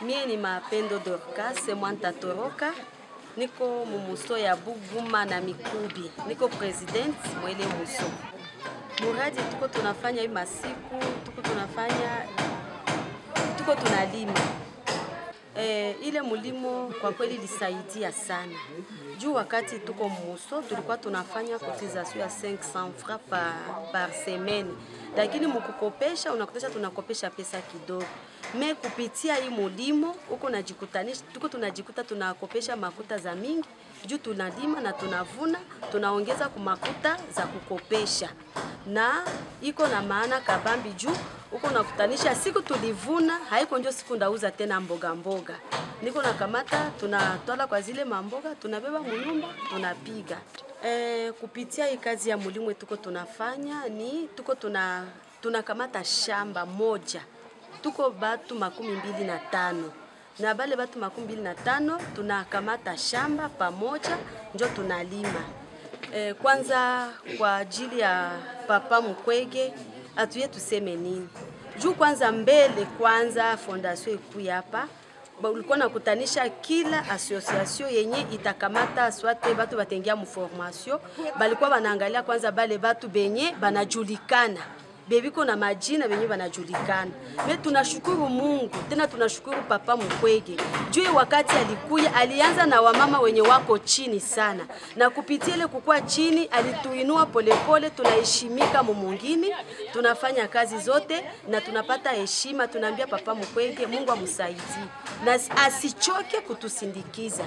Mie ni Mapendo Dorcas Mwanta Toroka. Niko mumuso ya Buguma na Mikubi. Niko president mwele muso. Muradi tuko tunafanya hii masiku, tuko tunalima. Ile mulimo kwa kweli lisaidia sana. Juu wakati tuko muso tulikuwa tunafanya cotisation ya 500 francs par semaine. Lakini mukukopesha unakutesha tunakopesha pesa kidogo. Me kupitia hii mulimo tuko tunajikuta tunakopesha makuta za mingi. Juu tunalima na tunavuna, tunaongeza kumakuta za kukopesha. Na iko na maana kabambi juu uko nakutanisha siku tulivuna haiko ndio siku ndauza tena mboga mboga. Niko nakamata tunatola kwa zile mamboga tunabeba munyumba tunapiga. Kupitia hii kazi ya mulimo tuko tunafanya ni tunakamata shamba moja. Tuko batu 25 na bale batu 25 tunakamata shamba pamoja ndio tunalima. Kwanza kwa ajili ya Papa Mukwege atuye tuseme nini. Juu kwanza mbele kwanza fondation ikuya hapa ulikuwa nakutanisha kila association yenye itakamata swate batu batengia mu formation balikuwa banaangalia kwanza bale batu benye banajulikana bebiko na majina benye banajulikana. Me tunashukuru Mungu tena tunashukuru Papa Mukwege juu wakati alikuya alianza na wamama wenye wako chini sana na kupitia ile kukua chini alituinua polepole tunaheshimika mumungini tunafanya kazi zote na tunapata heshima. Tunaambia Papa Mukwege Mungu amsaidie na asichoke kutusindikiza.